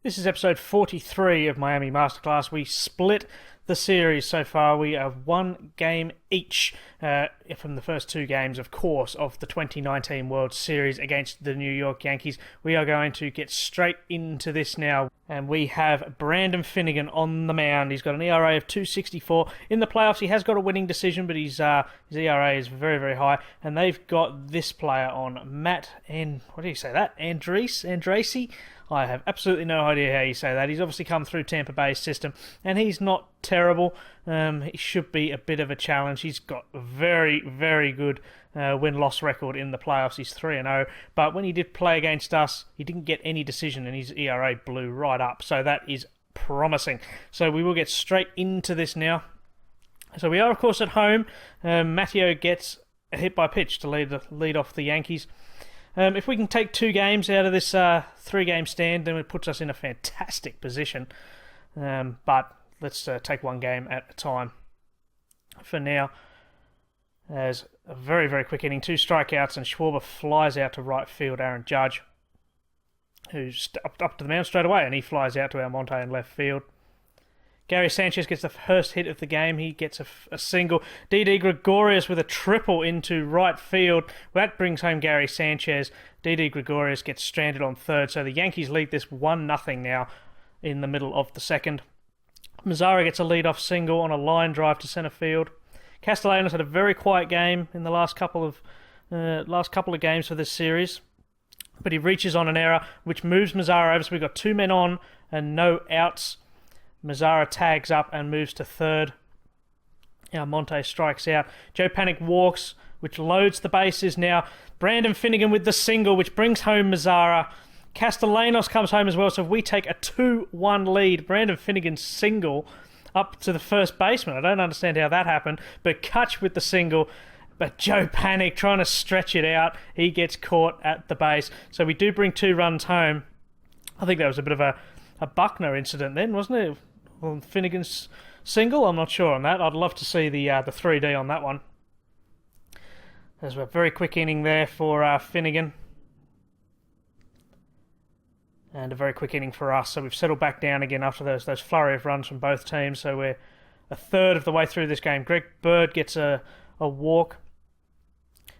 This is episode 43 of Miami Masterclass. We split the series so far. We are one game each from the first two games, of course, of the 2019 World Series against the New York Yankees. We are going to get straight into this now. And we have Brandon Finnegan on the mound. He's got an ERA of 2.64. In the playoffs, he has got a winning decision, but his ERA is very, very high. And they've got this player on, Matt, and what do you say that? Andresi? I have absolutely no idea how you say that. He's obviously come through Tampa Bay's system, and he's not terrible. He should be a bit of a challenge. He's got a very, very good win-loss record in the playoffs. He's 3-0, but when he did play against us, he didn't get any decision, and his ERA blew right up. So that is promising. So we will get straight into this now. So we are, of course, at home. Matteo gets a hit by pitch to lead off the Yankees. If we can take two games out of this three-game stand, then it puts us in a fantastic position. But let's take one game at a time for now. As a very, very quick inning, two strikeouts, and Schwarber flies out to right field. Aaron Judge, who's up to the mound straight away, and he flies out to Almonte in left field. Gary Sanchez gets the first hit of the game. He gets a single. Didi Gregorius with a triple into right field. That brings home Gary Sanchez. Didi Gregorius gets stranded on third. So the Yankees lead this 1-0 now in the middle of the second. Mazzara gets a leadoff single on a line drive to center field. Castellanos had a very quiet game in the last couple of games for this series. But he reaches on an error, which moves Mazzara over. So we've got two men on and no outs. Mazzara tags up and moves to third. Monte strikes out. Joe Panic walks, which loads the bases now. Brandon Finnegan with the single, which brings home Mazzara. Castellanos comes home as well, so we take a 2-1 lead. Brandon Finnegan's single up to the first baseman. I don't understand how that happened, but Kutch with the single. But Joe Panic trying to stretch it out. He gets caught at the base. So we do bring 2 runs home. I think that was a bit of a Buckner incident then, wasn't it? Well, Finnegan's single? I'm not sure on that. I'd love to see the 3D on that one. There's a very quick inning there for Finnegan. And a very quick inning for us. So we've settled back down again after those flurry of runs from both teams. So we're a third of the way through this game. Greg Bird gets a walk.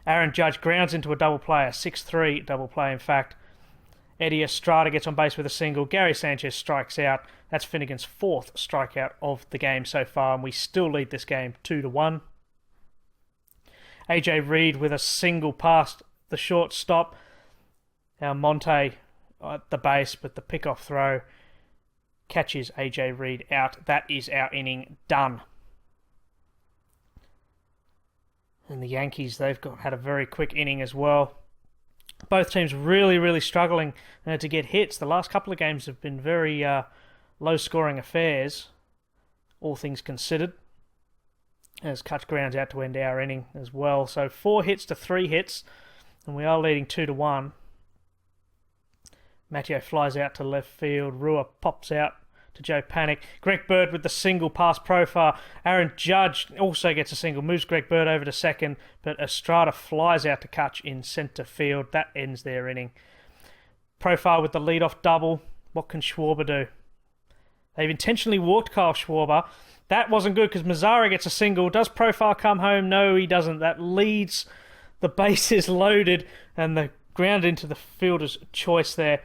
Aaron Judge grounds into a double play, a 6-3 double play in fact. Eddie Estrada gets on base with a single. Gary Sanchez strikes out. That's Finnegan's 4th strikeout of the game so far, and we still lead this game 2-1. AJ Reed with a single past the shortstop. Monte at the base, but the pickoff throw catches AJ Reed out. That is our inning done. And the Yankees, they've had a very quick inning as well. Both teams really, really struggling to get hits. The last couple of games have been very low-scoring affairs, all things considered, as Kutch grounds out to end our inning as well. So 4 hits to 3 hits, and we are leading 2-1. Matteo flies out to left field. Rua pops out to Joe Panic. Greg Bird with the single past Profar. Aaron Judge also gets a single, moves Greg Bird over to second, but Estrada flies out to Kutch in centre field. That ends their inning. Profar with the leadoff double. What can Schwarber do? They've intentionally walked Kyle Schwarber. That wasn't good because Mazzara gets a single. Does Profar come home? No, he doesn't. That leads the bases loaded and the ground into the fielder's choice there.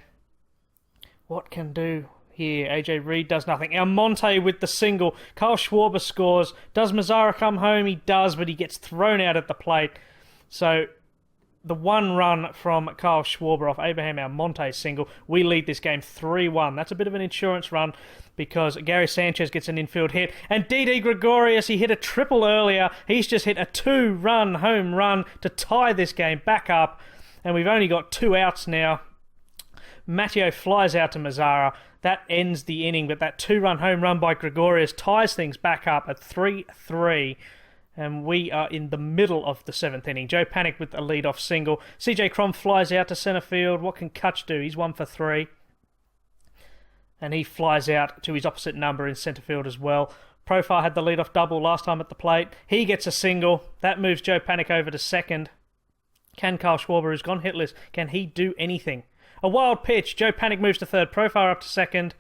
What can do here? AJ Reed does nothing. Almonte with the single. Kyle Schwarber scores. Does Mazzara come home? He does, but he gets thrown out at the plate. So the 1 run from Kyle Schwarber off Abraham Almonte's single, we lead this game 3-1. That's a bit of an insurance run because Gary Sanchez gets an infield hit. And Didi Gregorius, he hit a triple earlier. He's just hit a 2-run home run to tie this game back up. And we've only got 2 outs now. Matteo flies out to Mazzara. That ends the inning, but that 2-run home run by Gregorius ties things back up at 3-3. And we are in the middle of the 7th inning. Joe Panic with a leadoff single. CJ Crom flies out to centre field. What can Kutch do? He's 1 for 3. And he flies out to his opposite number in centre field as well. Profar had the leadoff double last time at the plate. He gets a single. That moves Joe Panic over to second. Can Kyle Schwarber, who's gone hitless, can he do anything? A wild pitch. Joe Panic moves to third. Profar up to second.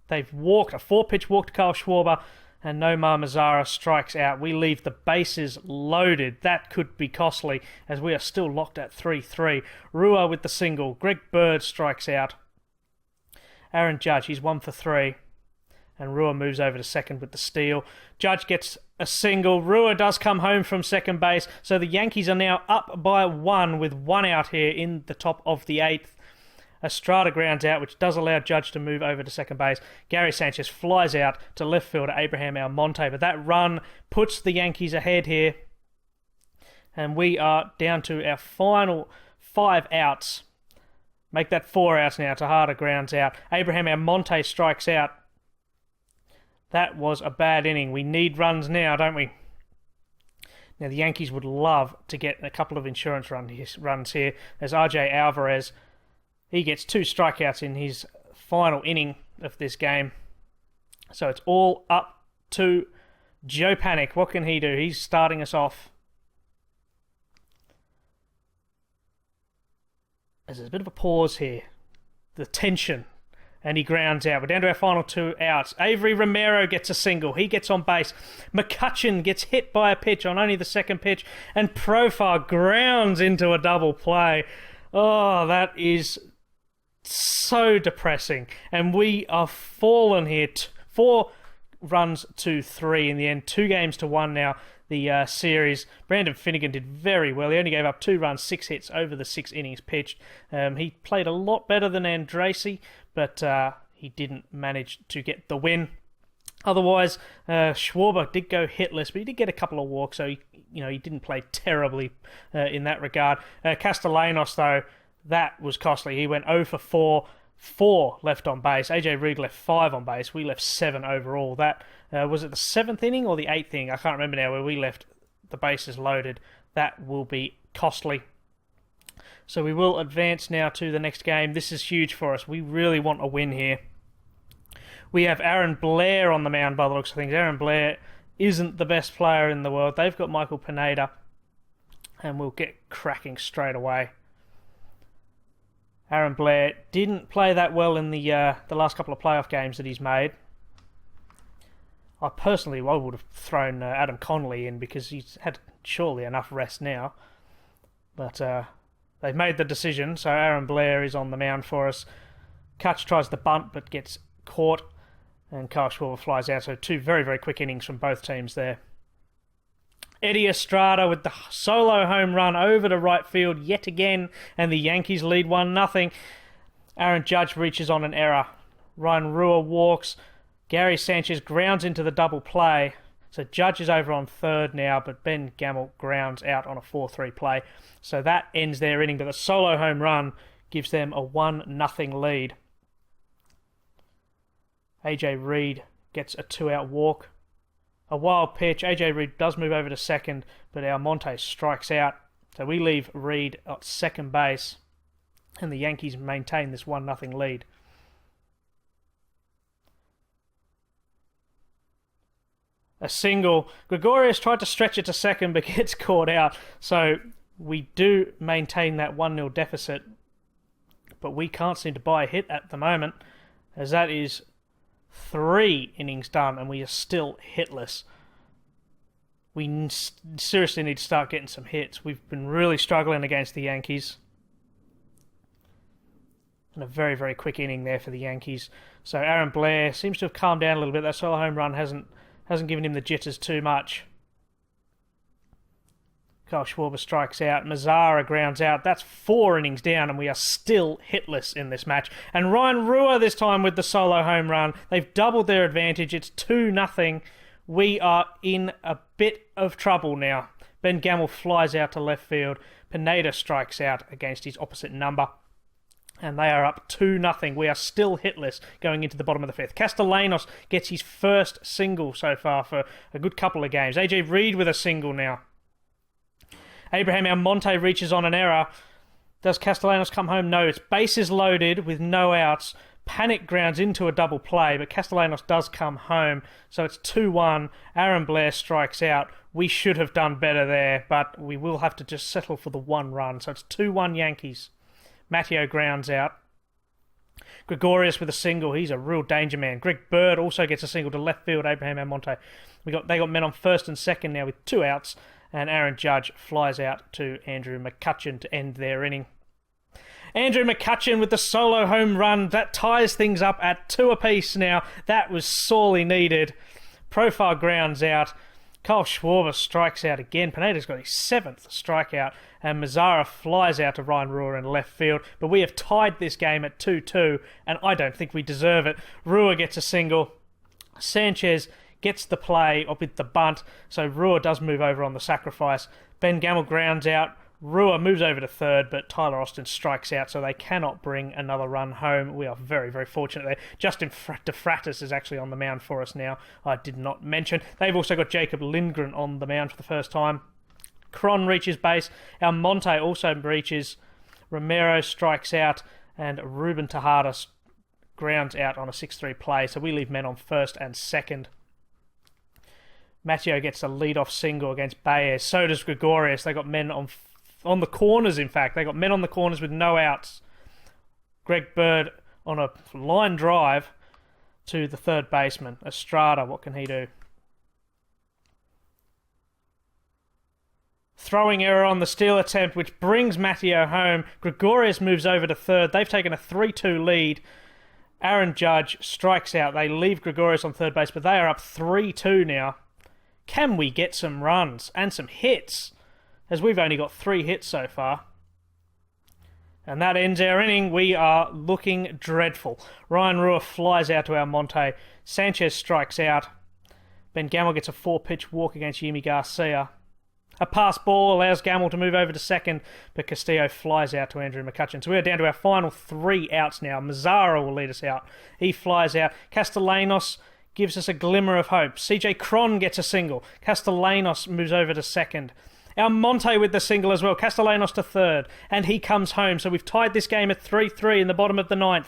They've walked a 4-pitch walk to Kyle Schwarber, and Nomar Mazara strikes out. We leave the bases loaded. That could be costly, as we are still locked at 3-3. Rua with the single. Greg Bird strikes out. Aaron Judge, he's 1 for 3. And Rua moves over to second with the steal. Judge gets a single. Rua does come home from second base. So the Yankees are now up by 1 with 1 out here in the top of the 8th. Estrada grounds out, which does allow Judge to move over to second base. Gary Sanchez flies out to left fielder Abraham Almonte. But that run puts the Yankees ahead here. And we are down to our final 5 outs. Make that 4 outs now. Tejada grounds out. Abraham Almonte strikes out. That was a bad inning. We need runs now, don't we? Now, the Yankees would love to get a couple of insurance runs here. There's RJ Alvarez. He gets 2 strikeouts in his final inning of this game. So it's all up to Joe Panic. What can he do? He's starting us off. There's a bit of a pause here. The tension. And he grounds out. We're down to our final 2 outs. Avery Romero gets a single. He gets on base. McCutcheon gets hit by a pitch on only the second pitch. And Profar grounds into a double play. Oh, that is so depressing. And we are fallen here. 4 runs to 3 in the end. 2 games to 1 now. The series. Brandon Finnegan did very well. He only gave up 2 runs, 6 hits over the 6 innings pitched. He played a lot better than Andrade, but he didn't manage to get the win. Otherwise, Schwarber did go hitless, but he did get a couple of walks, so he didn't play terribly in that regard. Castellanos, though, that was costly. He went 0 for 4. 4 left on base. AJ Reed left 5 on base. We left 7 overall. That was it the 7th inning or the 8th inning? I can't remember now, where we left the bases loaded. That will be costly. So we will advance now to the next game. This is huge for us. We really want a win here. We have Aaron Blair on the mound by the looks of things. Aaron Blair isn't the best player in the world. They've got Michael Pineda, and we'll get cracking straight away. Aaron Blair didn't play that well in the last couple of playoff games that he's made. I would have thrown Adam Connolly in because he's had surely enough rest now. But they've made the decision, so Aaron Blair is on the mound for us. Kutch tries the bunt but gets caught, and Kyle Schwarber flies out. So 2 very, very quick innings from both teams there. Eddie Estrada with the solo home run over to right field yet again, and the Yankees lead 1-0. Aaron Judge reaches on an error. Ryan Rua walks. Gary Sanchez grounds into the double play. So Judge is over on third now, but Ben Gamble grounds out on a 4-3 play. So that ends their inning, but the solo home run gives them a 1-0 lead. AJ Reed gets a 2-out walk. A wild pitch. AJ Reed does move over to second, but Almonte strikes out. So we leave Reed at second base, and the Yankees maintain this 1-0 lead. A single. Gregorius tried to stretch it to second, but gets caught out. So we do maintain that 1-0 deficit, but we can't seem to buy a hit at the moment, as that is 3 innings done, and we are still hitless. We seriously need to start getting some hits. We've been really struggling against the Yankees. And a very, very quick inning there for the Yankees. So Aaron Blair seems to have calmed down a little bit. That solo home run hasn't given him the jitters too much. Kyle Schwarber strikes out. Mazara grounds out. That's 4 innings down, and we are still hitless in this match. And Ryan Rua this time with the solo home run. They've doubled their advantage. It's 2-0. We are in a bit of trouble now. Ben Gamble flies out to left field. Pineda strikes out against his opposite number. And they are up 2-0. We are still hitless going into the bottom of the 5th. Castellanos gets his first single so far for a good couple of games. AJ Reed with a single now. Abraham Almonte reaches on an error. Does Castellanos come home? No, it's bases loaded with no outs. Panic grounds into a double play, but Castellanos does come home. So it's 2-1. Aaron Blair strikes out. We should have done better there, but we will have to just settle for the 1 run. So it's 2-1 Yankees. Matteo grounds out. Gregorius with a single. He's a real danger man. Greg Bird also gets a single to left field. Abraham Almonte. They got men on first and second now with 2 outs. And Aaron Judge flies out to Andrew McCutchen to end their inning. Andrew McCutchen with the solo home run. That ties things up at 2 apiece now. That was sorely needed. Profar grounds out. Kyle Schwarber strikes out again. Pineda's got his 7th strikeout. And Mazzara flies out to Ryan Ruhr in left field. But we have tied this game at 2-2, and I don't think we deserve it. Ruhr gets a single. Sanchez gets the play with the bunt, so Ruhr does move over on the sacrifice. Ben Gamel grounds out. Ruhr moves over to third, but Tyler Austin strikes out, so they cannot bring another run home. We are very, very fortunate there. Justin DeFratis is actually on the mound for us now. I did not mention. They've also got Jacob Lindgren on the mound for the first time. Cron reaches base. Almonte also reaches. Romero strikes out, and Ruben Tejada grounds out on a 6-3 play, so we leave men on first and second. Matteo gets a lead-off single against Baez. So does Gregorius. They got men on the corners, in fact. They got men on the corners with no outs. Greg Bird on a line drive to the third baseman. Estrada, what can he do? Throwing error on the steal attempt, which brings Matteo home. Gregorius moves over to third. They've taken a 3-2 lead. Aaron Judge strikes out. They leave Gregorius on third base, but they are up 3-2 now. Can we get some runs and some hits? As we've only got 3 hits so far. And that ends our inning. We are looking dreadful. Ryan Ruhr flies out to Almonte. Sanchez strikes out. Ben Gamel gets a 4-pitch walk against Yimi Garcia. A pass ball allows Gamel to move over to second, but Castillo flies out to Andrew McCutchen. So we're down to our final 3 outs now. Mazzara will lead us out. He flies out. Castellanos gives us a glimmer of hope. CJ Cron gets a single. Castellanos moves over to second. Almonte with the single as well. Castellanos to third. And he comes home. So we've tied this game at 3-3 in the bottom of the 9th.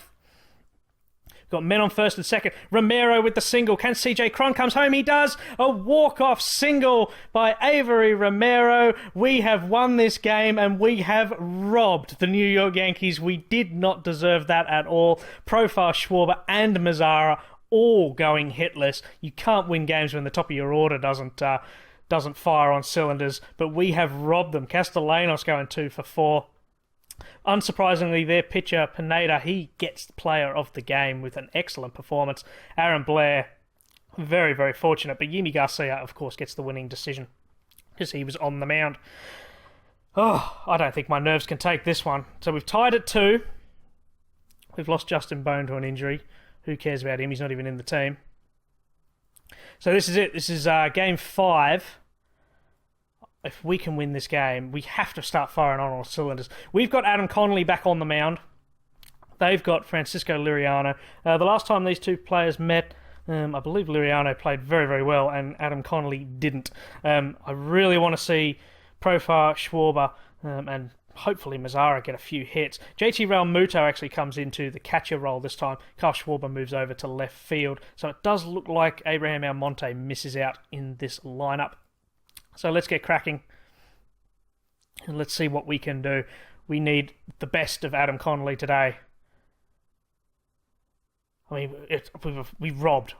Got men on first and second. Romero with the single. Can CJ Cron comes home? He does. A walk-off single by Avery Romero. We have won this game and we have robbed the New York Yankees. We did not deserve that at all. Profar, Schwarber and Mazzara all going hitless. You can't win games when the top of your order doesn't fire on cylinders, but we have robbed them. Castellanos going 2 for 4. Unsurprisingly, their pitcher, Pineda, he gets the player of the game with an excellent performance. Aaron Blair, very, very fortunate, but Yimi Garcia, of course, gets the winning decision because he was on the mound. Oh, I don't think my nerves can take this one. So we've tied at 2. We've lost Justin Bone to an injury. Who cares about him? He's not even in the team. So this is it. This is game 5. If we can win this game, we have to start firing on all cylinders. We've got Adam Connolly back on the mound. They've got Francisco Liriano. The last time these two players met, I believe Liriano played very, very well, and Adam Connolly didn't. I really want to see Profar, Schwarber, and hopefully Mazzara get a few hits. JT Realmuto actually comes into the catcher role this time. Kyle Schwarber moves over to left field. So it does look like Abraham Almonte misses out in this lineup. So let's get cracking. And let's see what we can do. We need the best of Adam Connolly today. I mean,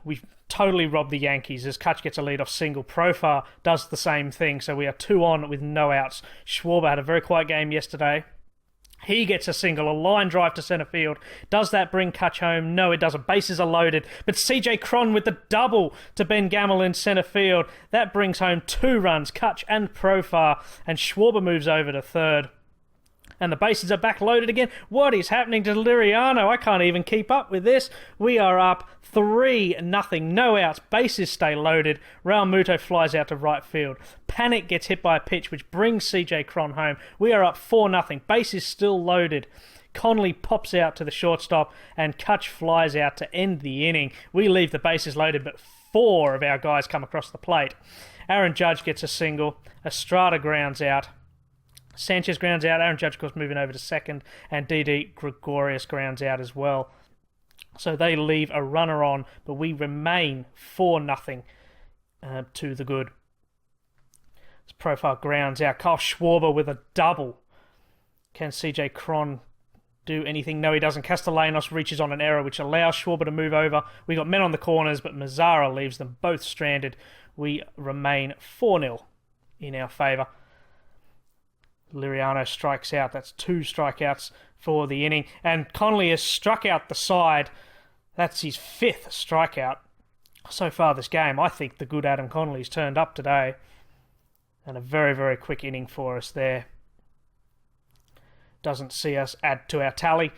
we've totally robbed the Yankees as Kutch gets a leadoff single. Profar does the same thing, so we are 2 on with no outs. Schwarber had a very quiet game yesterday. He gets a single, a line drive to centre field. Does that bring Kutch home? No, it doesn't. Bases are loaded. But CJ Cron with the double to Ben Gamel in centre field. That brings home 2 runs, Kutch and Profar, and Schwarber moves over to third. And the bases are back loaded again. What is happening to Liriano? I can't even keep up with this. We are up 3-0. No outs. Bases stay loaded. Realmuto flies out to right field. Panic gets hit by a pitch, which brings CJ Cron home. We are up 4-0. Bases still loaded. Connolly pops out to the shortstop, and Kutch flies out to end the inning. We leave the bases loaded, but 4 of our guys come across the plate. Aaron Judge gets a single. Estrada grounds out. Sanchez grounds out. Aaron Judge, of course, moving over to second. And Didi Gregorius grounds out as well. So they leave a runner on, but we remain 4-0 to the good. This Profile grounds out. Kyle Schwarber with a double. Can CJ Cron do anything? No, he doesn't. Castellanos reaches on an error, which allows Schwarber to move over. We got men on the corners, but Mazzara leaves them both stranded. We remain 4-0 in our favour. Liriano strikes out. That's 2 strikeouts for the inning. And Connolly has struck out the side. That's his 5th strikeout so far this game. I think the good Adam Connolly's turned up today. And a very, very quick inning for us there. Doesn't see us add to our tally.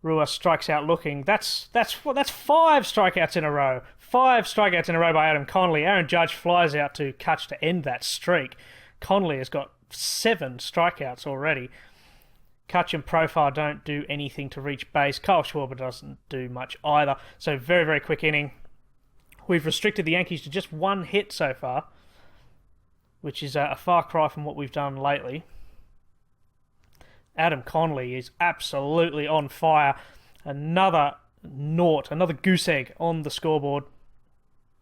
Rua strikes out looking. That's 5 strikeouts in a row. 5 strikeouts in a row by Adam Connolly. Aaron Judge flies out to catch to end that streak. Connolly has got 7 strikeouts already. Kutch and Profile don't do anything to reach base. Kyle Schwarber doesn't do much either. So very, very quick inning. We've restricted the Yankees to just 1 hit so far, which is a far cry from what we've done lately. Adam Connolly is absolutely on fire. Another goose egg on the scoreboard.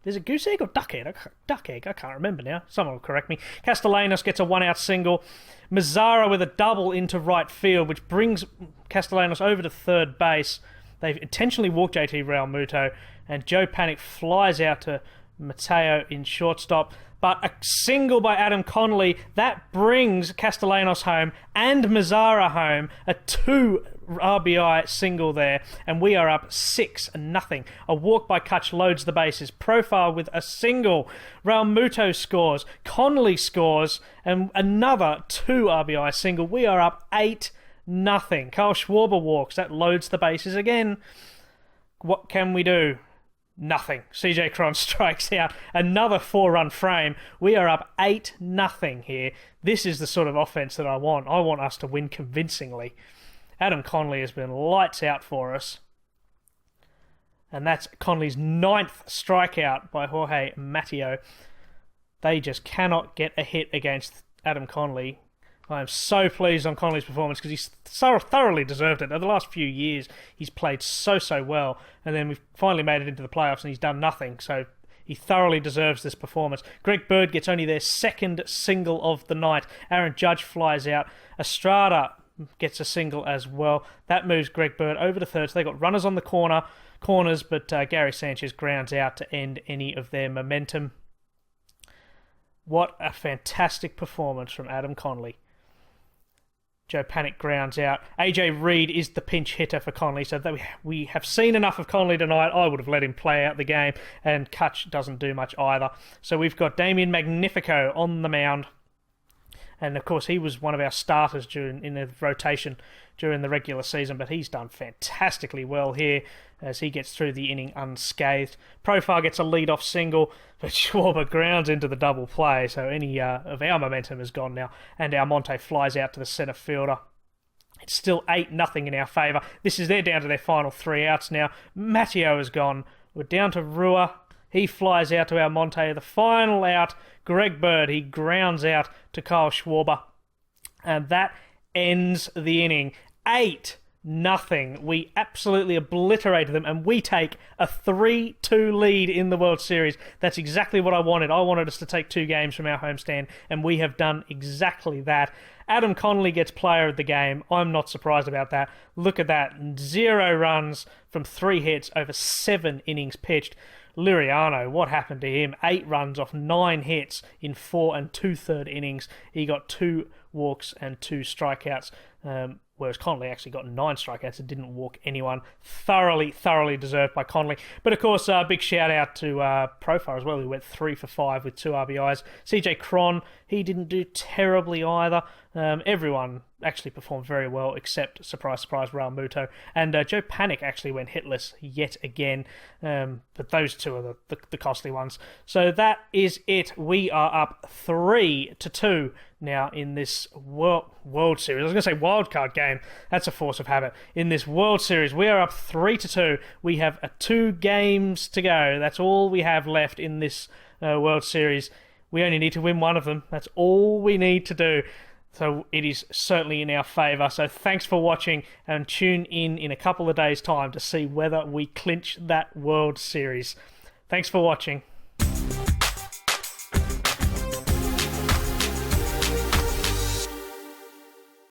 Is it goose egg or duck egg? I can't remember now. Someone will correct me. Castellanos gets a 1-out single. Mazzara with a double into right field, which brings Castellanos over to third base. They've intentionally walked JT Realmuto, and Joe Panic flies out to Mateo in shortstop. But a single by Adam Connolly, that brings Castellanos home and Mazzara home. A 2 RBI single there, and we are up 6-0. A walk by Kutch loads the bases. Profile with a single. Realmuto scores. Connolly scores, and another 2 RBI single. We are up 8-0. Kyle Schwarber walks. That loads the bases again. What can we do? Nothing. CJ Cron strikes out. Another 4-run frame. We are up 8-0 here. This is the sort of offense that I want. I want us to win convincingly. Adam Connolly has been lights out for us. And that's Connolly's 9th strikeout by Jorge Mateo. They just cannot get a hit against Adam Connolly. I am so pleased on Connolly's performance because he's thoroughly deserved it. Over the last few years, he's played so well. And then we've finally made it into the playoffs and he's done nothing. So he thoroughly deserves this performance. Greg Bird gets only their 2nd single of the night. Aaron Judge flies out. Estrada gets a single as well. That moves Greg Bird over to third. So they got runners on the corners, but Gary Sanchez grounds out to end any of their momentum. What a fantastic performance from Adam Connolly. Joe Panic grounds out. AJ Reed is the pinch hitter for Connolly, so that we have seen enough of Connolly tonight. I would have let him play out the game, and Kutch doesn't do much either. So we've got Damian Magnifico on the mound, and of course he was one of our starters in the rotation during the regular season, but he's done fantastically well here as he gets through the inning unscathed. Profile gets a lead-off single, but Schwarber grounds into the double play, so any of our momentum is gone now, and Almonte flies out to the centre fielder. It's still 8-0 in our favour. They're down to their final 3 outs now. Mateo is gone. We're down to Rua. He flies out to Almonte. The final out, Greg Bird. He grounds out to Kyle Schwarber. And that ends the inning. 8-0. We absolutely obliterated them, and we take a 3-2 lead in the World Series. That's exactly what I wanted. I wanted us to take 2 games from our homestand, and we have done exactly that. Adam Connolly gets player of the game. I'm not surprised about that. Look at that. 0 runs from 3 hits over 7 innings pitched. Liriano, what happened to him? 8 runs off 9 hits in 4 2/3 innings. He got 2 walks and 2 strikeouts, whereas Connolly actually got 9 strikeouts and didn't walk anyone. Thoroughly deserved by Connolly. But of course, big shout out to Profile as well, who went 3 for 5 with 2 RBIs. CJ Cron, he didn't do terribly either. Everyone actually performed very well, except, surprise, Raul Muto. And Joe Panic actually went hitless yet again. But those 2 are the costly ones. So that is it. We are up 3-2 now in this World Series. I was going to say wildcard game. That's a force of habit. In this World Series, we are up 3-2. We have 2 games to go. That's all we have left in this World Series. We only need to win one of them. That's all we need to do. So it is certainly in our favour. So thanks for watching, and tune in a couple of days' time to see whether we clinch that World Series. Thanks for watching.